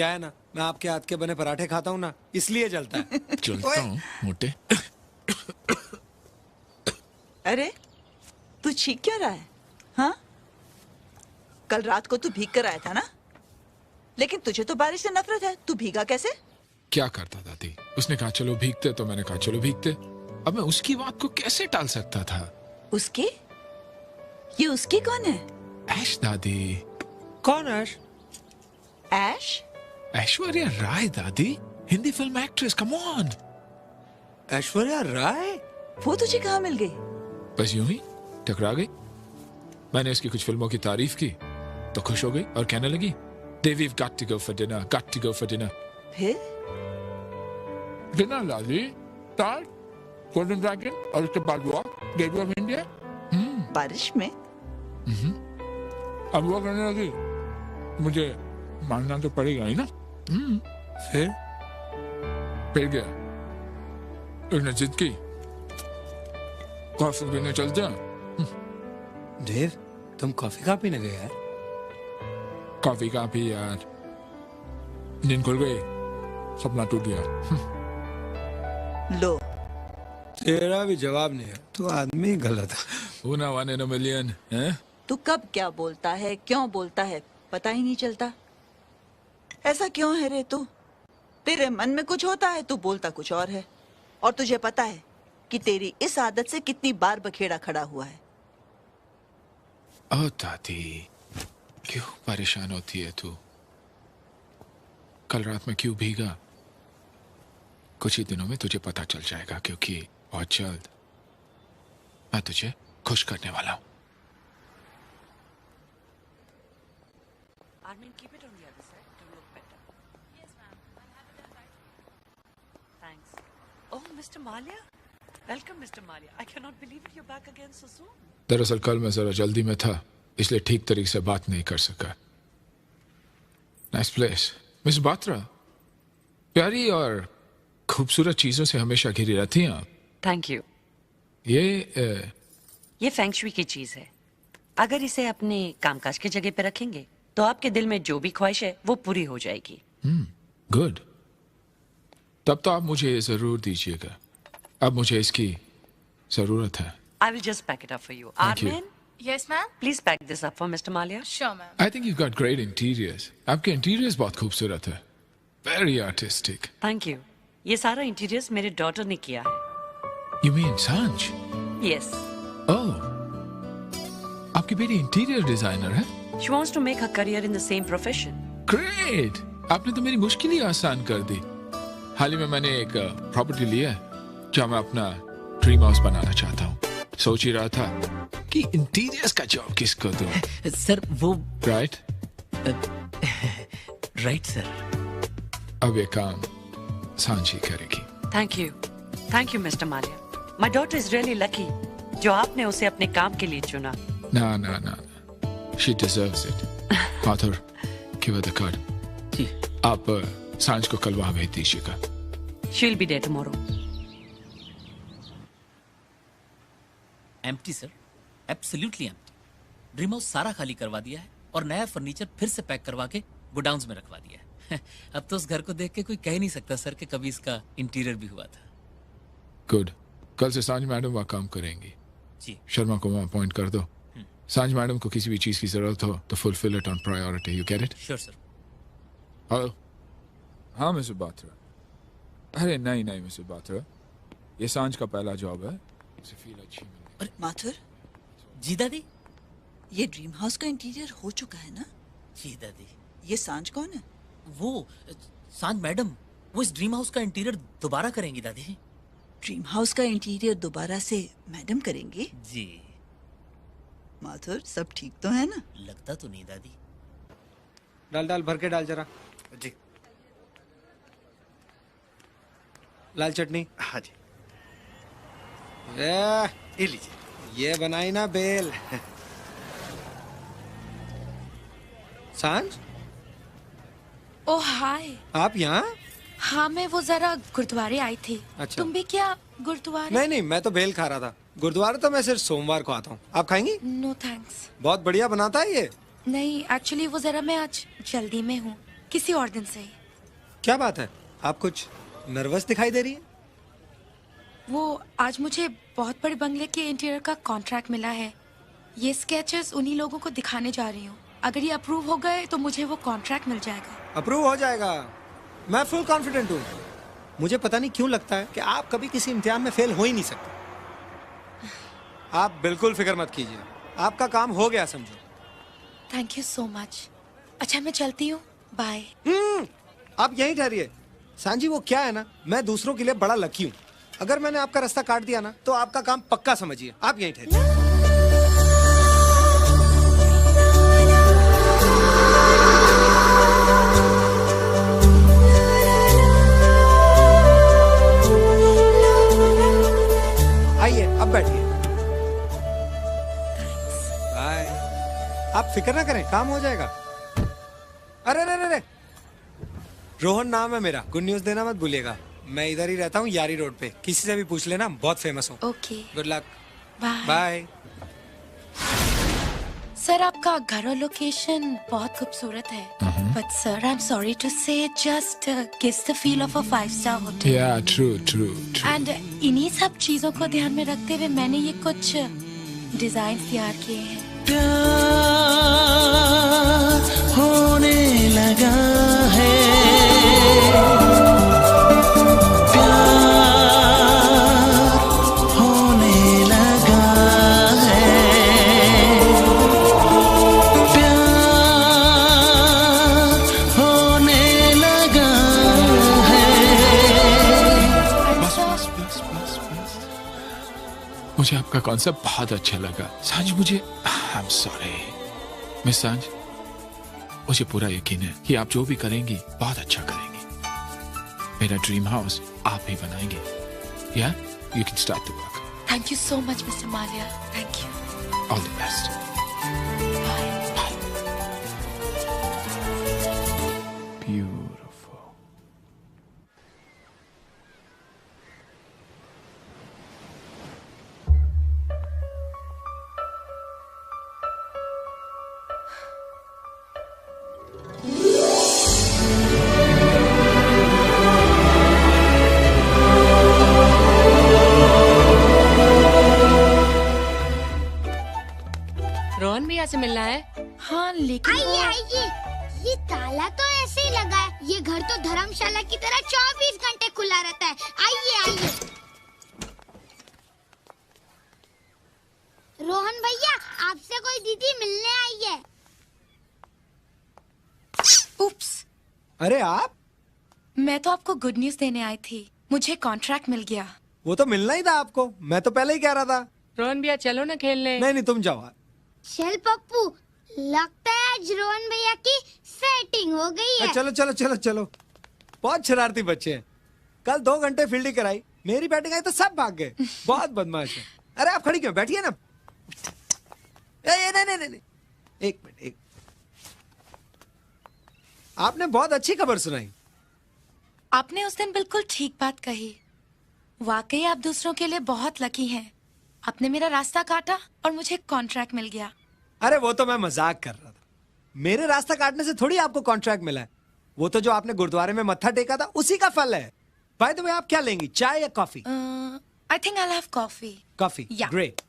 क्या है ना, मैं आपके हाथ के बने पराठे खाता हूँ ना, इसलिए जलता है। चलता हूँ मोटे। अरे तू छींक क्यों रहा है? हाँ, कल रात को तू भीग कर आया था ना, लेकिन तुझे तो बारिश से नफरत है, तू भीगा कैसे? क्या करता दादी, उसने कहा चलो भीगते, तो मैंने कहा चलो भीगते। अब मैं उसकी बात को कैसे टाल सकता था? उसकी? ये उसकी कौन है? ऐश दादी। कौन ऐश? ऐश? ऐश्वर्या राय दादी, Hindi film actress, come on. Aishwarya Rai? वो तुझे कहाँ मिल गई? बस यूं ही टकरा गई। मैंने इसकी कुछ फिल्मों की तारीफ की तो खुश हो गई और कहने लगी We've got to go for dinner, got to go for dinner. फिर? डिनर दादी, तार, गोल्डन ड्रैगन और उसके बाद वो गेट ऑफ इंडिया। बारिश में? अब वो कहने लगी मुझे मानना तो पड़ेगा ही ना। फिर गया, उसने जिद की कॉफी पीने चलते हैं। देव, तुम कॉफी कहाँ पीने गए यार? कॉफी कहाँ पी यार, नींद खुल गई, सपना टूट गया। लो, तेरा भी जवाब नहीं है, तू आदमी गलत है। Una one in a million, हैं? तू कब क्या बोलता है, क्यों बोलता है, पता ही नहीं चलता। ऐसा क्यों है रे तू? तेरे मन में कुछ होता है, तू बोलता कुछ और है। और तुझे पता है कि तेरी इस आदत से कितनी बार बखेड़ा खड़ा हुआ है। ओ दादी, क्यों परेशान होती है तू? कल रात में क्यों भीगा? कुछ ही दिनों में तुझे पता चल जाएगा, क्योंकि बहुत जल्द मैं तुझे खुश करने वाला हूँ। Armin, keep it on the other side to look better. Yes, ma'am. I'll have it done right. Thanks. Oh, Mr. Malia. Welcome, Mr. Malia. I cannot believe it. You're back again so soon. दरअसल कल मैं जरा जल्दी में था, इसलिए ठीक तरीके से बात नहीं कर सका। Nice place, miss Batra. प्यारी और खूबसूरत चीजों से हमेशा घिरी रहती हैं आप। Thank you. ये फेंग शुई की चीज है। अगर इसे अपने कामकाज की जगह पे रखेंगे तो आपके दिल में जो भी ख्वाहिश है वो पूरी हो जाएगी। गुड। तब तो आप मुझे ये जरूर दीजिएगा, अब मुझे इसकी जरूरत है। I will just pack it up for you. Thank you. Armin, Yes, ma'am. please pack this up for Mr. Malia. Sure, ma'am. I think you've got great interiors. आपके इंटीरियर्स बहुत खूबसूरत है, very artistic. Thank you. ये सारा interiors मेरे daughter ने किया है। You mean Sanj? Yes. Oh, आपकी बेटी इंटीरियर डिजाइनर है? She wants to make her career in the same profession. Great! आपने तो मेरी मुश्किल ही आसान कर दी। हाल ही में मैंने एक प्रॉपर्टी लिया है जहाँ मैं अपना ड्रीम हाउस बनाना चाहता हूँ। सोच ही रहा था कि इंटीरियर्स का जॉब किसको दूँ। सर वो राइट? Right sir. अब ये काम सांझी करेगी। Thank you. Thank you, Mr. Malia. My daughter is really lucky जो आपने उसे अपने काम के लिए चुना। ना ना ना, she deserves it. Arthur, give her the card. जी। आप सांझ को कल वहाँ भेज दीजिएगा। She'll be there tomorrow. Empty sir, absolutely empty. Dream house सारा खाली करवा दिया है और नया फर्नीचर फिर से पैक करवा के गोडाउन्स में रखवा दिया है। अब तो उस घर को देख के कोई कह नहीं सकता सर कि कभी इसका इंटीरियर भी हुआ था। गुड, कल से सांझ मैडम वहाँ काम करेंगी। जी। शर्मा को वहाँ अपॉइंट कर दो। सांझ मैडम को किसी भी चीज की जरूरत हो तो fulfil it on priority. You get it? Sure sir. Hello. हाँ मिस्टर बात्रा। अरे नहीं नहीं मिस्टर बात्रा, ये सांझ का पहला जॉब है। उसे फील अच्छी मिलेगी। माथुर, जी दादी। ये ड्रीम हाउस का इंटीरियर हो चुका है ना? जी दादी। ये सांझ कौन है? वो सांझ मैडम, वो इस ड्रीम हाउस का इंटीरियर दोबारा करेंगी दादी। ड्रीम हाउस का इंटीरियर दोबारा से मैडम करेंगे? जी। माथुर, सब ठीक तो है ना? लगता तो नहीं दादी। डाल डाल, भर के डाल जरा। जी। लाल चटनी। हाँ जी। ये लीजिए। ये बनाई ना बेल। सांझ, ओह हाय। आप यहाँ? हाँ, मैं वो जरा गुरुद्वारे आई थी। अच्छा। तुम भी क्या गुरुद्वारे? नहीं नहीं, मैं तो बेल खा रहा था। गुरुद्वारे तो मैं सिर्फ सोमवार को आता हूँ। आप खाएंगी? No thanks. बहुत बढ़िया बनाता है ये। नहीं, एक्चुअली वो जरा मैं आज जल्दी में हूँ। किसी और दिन से। क्या बात है, आप कुछ नर्वस दिखाई दे रही है? वो आज मुझे बहुत बड़े बंगले के इंटीरियर का कॉन्ट्रैक्ट मिला है। ये स्केचेस उन्हीं लोगों को दिखाने जा रही हूँ। अगर ये अप्रूव हो गए तो मुझे वो कॉन्ट्रैक्ट मिल जाएगा। अप्रूव हो जाएगा, मैं फुल कॉन्फिडेंट हूँ। मुझे पता नहीं क्यों लगता है कि आप कभी किसी इम्तिहान में फेल हो ही नहीं सकते। आप बिल्कुल फिक्र मत कीजिए, आपका काम हो गया समझो। Thank you so much. अच्छा मैं चलती हूँ, बाय। आप यहीं ठहरिए। सांजी वो क्या है ना, मैं दूसरों के लिए बड़ा लकी हूँ। अगर मैंने आपका रास्ता काट दिया ना तो आपका काम पक्का समझिए। आप यहीं ठहरिए। आइए अब बैठिए। बाय। आप फिक्र ना करें, काम हो जाएगा। अरे अरे अरे, रोहन नाम है मेरा। गुड न्यूज देना मत भूलिएगा। मैं इधर ही रहता हूँ, यारी रोड पे। किसी से भी पूछ लेना, बहुत फेमस हूँ। Okay, good luck. Bye. Bye. Sir आपका घर और लोकेशन बहुत खूबसूरत है, but sir I am sorry to say just gives the feel of a 5-star hotel. Yeah, true, true, true. And इन्हीं सब चीजों को ध्यान में रखते हुए मैंने ये कुछ डिजाइन तैयार किए हैं। होने लगा है, होने लगा है, होने लगा बस बस बस बस बस। मुझे आपका कॉन्सेप्ट बहुत अच्छा लगा सांज। मुझे आई एम सॉरी मिस सांज, मुझे पूरा यकीन है कि आप जो भी करेंगी बहुत अच्छा करेंगी। मेरा ड्रीम हाउस आप ही बनाएंगे। या you can start the work. Thank you so much mister Maliya, thank you. All the best. Beautiful. Rohan भैया से मिलना है। हाँ लेकिन आइए आइए, ये ताला तो ऐसे ही लगा है। ये घर तो धर्मशाला की तरह 24 घंटे खुला रहता है। आइए आइए। रोहन भैया, आपसे कोई दीदी मिलने आई है। उप्स, अरे आप? मैं तो आपको गुड न्यूज देने आई थी। मुझे कॉन्ट्रैक्ट मिल गया। वो तो मिलना ही था आपको, मैं तो पहले ही कह रहा था। रोहन भैया चलो ना खेलने। नहीं नहीं, तुम जाओ। चल पप्पू, लगता है आज रोहन भैया की सेटिंग हो गई है। चलो चलो चलो चलो। बहुत शरारती बच्चे हैं। कल 2 घंटे फील्डिंग कराई, मेरी बैटिंग आई तो सब भाग गए। बहुत बदमाश है। अरे आप खड़ी क्यों, बैठिए ना। नहीं नहीं नहीं, एक मिनट। आपने बहुत अच्छी खबर सुनाई। आपने उस दिन बिल्कुल ठीक बात कही। वाकई आप दूसरों के लिए बहुत लकी हैं। आपने मेरा रास्ता काटा और मुझे कॉन्ट्रैक्ट मिल गया। अरे वो तो मैं मजाक कर रहा था। मेरे रास्ता काटने से थोड़ी आपको कॉन्ट्रैक्ट मिला है। वो तो जो आपने गुरुद्वारे में मत्था टेका था उसी का फल है। बाय द वे, आप क्या लेंगी, चाय या coffee? I think I will have coffee. Coffee, Yeah. Great.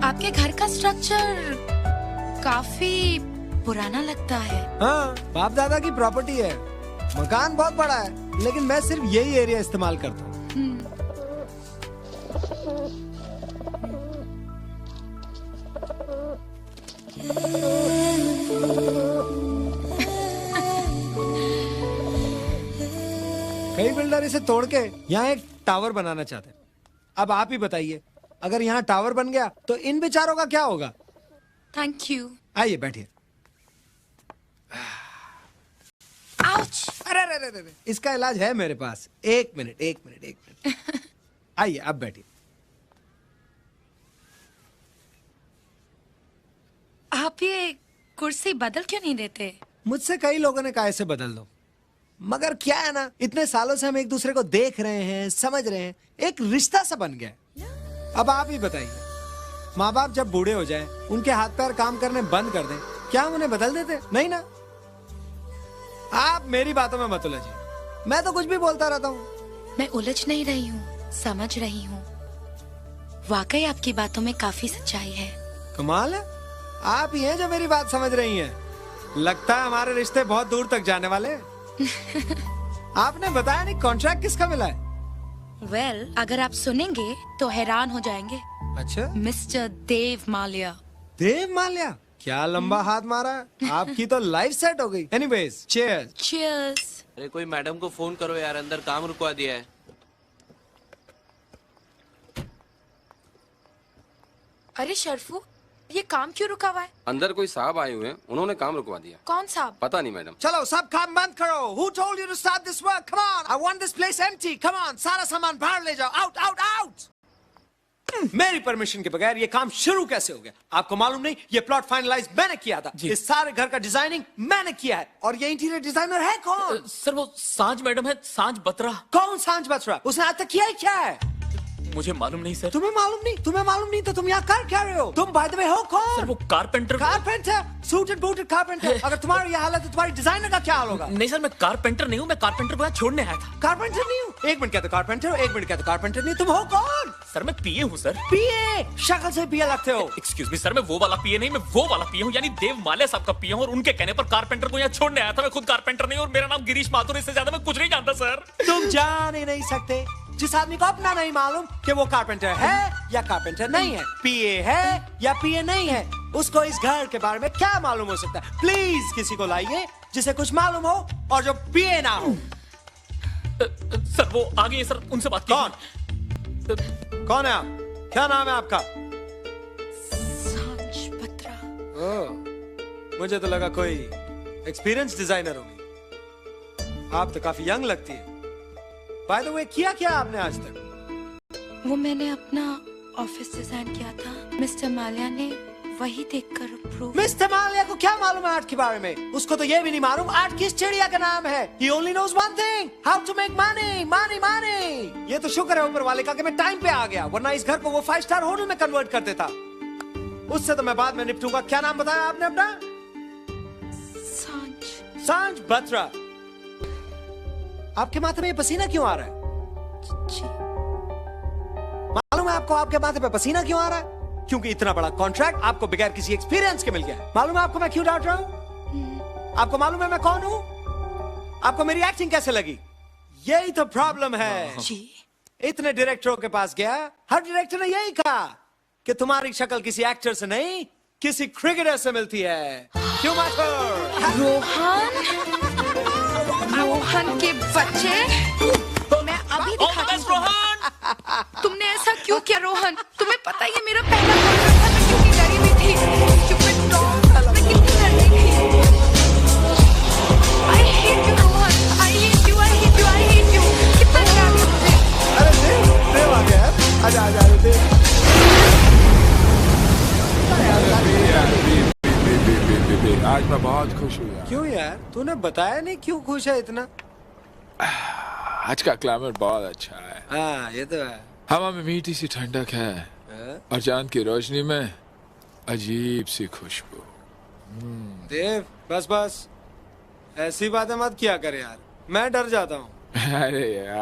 आपके घर का स्ट्रक्चर काफी पुराना लगता है। हाँ, बाप दादा की प्रॉपर्टी है। मकान बहुत बड़ा है, लेकिन मैं सिर्फ यही एरिया इस्तेमाल करता हूँ। कई बिल्डर इसे तोड़ के यहाँ एक टावर बनाना चाहते हैं। अब आप ही बताइए, अगर यहाँ टावर बन गया तो इन बेचारों का क्या होगा? Thank you. आइए बैठिए। आउच। अरे अरे अरे अरे, इसका इलाज है मेरे पास। एक मिनट। आइए अब बैठिए। आप ये कुर्सी बदल क्यों नहीं देते? मुझसे कई लोगों ने कहा इसे बदल दो, मगर क्या है ना, इतने सालों से हम एक दूसरे को देख रहे हैं, समझ रहे हैं, एक रिश्ता सा बन गया है। अब आप ही बताइए, माँ बाप जब बूढ़े हो जाए, उनके हाथ पैर काम करने बंद कर दें, क्या हम उन्हें बदल देते? नहीं ना। आप मेरी बातों में मत उलझिए, मैं तो कुछ भी बोलता रहता हूँ। मैं उलझ नहीं रही हूँ, समझ रही हूँ। वाकई आपकी बातों में काफी सच्चाई है। कमाल है, आप ही हैं जो मेरी बात समझ रही हैं। लगता है हमारे रिश्ते बहुत दूर तक जाने वाले हैं। आपने बताया नहीं कॉन्ट्रैक्ट किसका मिला है? वेल, अगर आप सुनेंगे तो हैरान हो जाएंगे। अच्छा, मिस्टर देव माल्या। देव माल्या, क्या लंबा हाथ मारा है। आपकी तो लाइफ सेट हो गई। Anyways, cheers. चीयर्स। अरे कोई मैडम को फोन करो यार, अंदर काम रुकवा दिया है। अरे शर्फू, ये काम क्यों रुका हुआ है? अंदर कोई साहब आए हुए हैं, उन्होंने काम रुकवा दिया। कौन साहब? पता नहीं मैडम। चलो सब काम बंद करो। Who told you to start this work? Come on, I want this place empty. Come on, सारा सामान बाहर ले जाओ। Out, out, out. मेरी परमिशन के बगैर ये काम शुरू कैसे हो गया? आपको मालूम नहीं, ये प्लॉट फाइनलाइज मैंने किया था। इस सारे घर का डिजाइनिंग मैंने किया है। और ये इंटीरियर डिजाइनर है कौन? सर वो सांझ मैडम है, सांझ बत्रा। कौन सांझ बत्रा? उसने आज तक किया ही क्या है? मुझे मालूम नहीं सर। तुम्हें मालूम नहीं? तुम्हें मालूम नहीं तो तुम यहाँ कर क्या रहे हो? तुम बाय द वे हो कौन? सर वो carpenter. Carpenter, suited booted carpenter. अगर तुम्हारी यह हालत है, तुम्हारी डिजाइनर का क्या हाल होगा? नहीं सर, मैं कारपेंटर नहीं हूँ, मैं कारपेंटर को यहाँ छोड़ने आया था। कारपेंटर नहीं हूँ? एक मिनट कहते कारपेंटर, एक मिनट कहते कारपेंटर नहीं। तुम हो कौन? सर मैं पीए हूँ सर। पीए? शक्ल से पीए लगते हो। एक्सक्यूज मी सर, मैं वो वाला पीए नहीं, मैं वो वाला पीए हूँ, यानी देव माल्या साहब का पीए हूँ। और उनके कहने पर कारपेंटर को यहाँ छोड़ने आया था। मैं खुद कारपेंटर नहीं हूँ और मेरा नाम गिरीश माथुर, इससे ज्यादा मैं कुछ नहीं जानता सर। तुम जान ही नहीं सकते। जिस आदमी को अपना नहीं मालूम कि वो कारपेंटर है या कारपेंटर नहीं है, पीए है या पीए नहीं है, उसको इस घर के बारे में क्या मालूम हो सकता है? प्लीज किसी को लाइए जिसे कुछ मालूम हो और जो पीए ना हो। सर वो आ गए सर, उनसे बात कौन? कौन है आप? क्या नाम है आपका? सांझ बत्रा। ओह, मुझे तो लगा कोई एक्सपीरियंस डिजाइनर होगी। आप तो काफी यंग लगती है। बाय द वे, किया क्या आपने आज तक? वो मैंने अपना ऑफिस डिजाइन किया था। मिस्टर माल्या ने वही देखकर अप्रूव। मिस्टर माल्या को क्या मालूम है आर्ट के बारे में? उसको तो ये भी नहीं मालूम आर्ट किस चिड़िया का नाम है। He only knows one thing, how to make money, money, money। ये तो शुक्र है ऊपर वाले का कि मैं टाइम पे आ गया, वरना इस घर को वो 5 स्टार होटल में कन्वर्ट कर देता। उससे तो मैं बाद में निपटूंगा। क्या नाम बताया आपने अपना? सांझ। सांझ बत्रा। आपके माथे में ये पसीना क्यों आ रहा है? जी। मालूम है आपको आपके माथे पे पसीना क्यों आ रहा है? क्योंकि इतना बड़ा कॉन्ट्रैक्ट आपको बगैर किसी एक्सपीरियंस के मिल गया है। मालूम है आपको मैं क्यों डांट रहा हूँ? आपको मालूम है मैं कौन हूँ? आपको मेरी एक्टिंग कैसे लगी? यही तो प्रॉब्लम है। जी। इतने डायरेक्टरों के पास गया, हर डायरेक्टर ने यही कहा कि तुम्हारी शक्ल किसी एक्टर से नहीं, किसी क्रिकेटर से मिलती है। क्यों माथुर? रोहन के बच्चे, मैं अभी दिखाती हूँ। तुमने ऐसा क्यों किया रोहन? तुम्हें पता है ये मेरा पहला कॉन्ट्रैक्ट था, मैं क्योंकि डरी हुई थी। Stupid dog, मैं कितनी डरती थी। I hate you Rohan, I hate you, I hate you, I hate you। कितना डराती हो मुझे। अरे देव आ गया। आजा आजा देव। आज मैं बहुत खुश हूँ यार। क्यों यार? तूने बताया नहीं क्यों खुश है इतना? आज का क्लाइमेट बहुत अच्छा है। हाँ ये तो है। हवा में मीठी सी ठंडक है और चांद की रोशनी में अजीब सी खुशबू। देव बस बस, ऐसी बातें मत किया कर यार, मैं डर जाता हूँ। अरे यार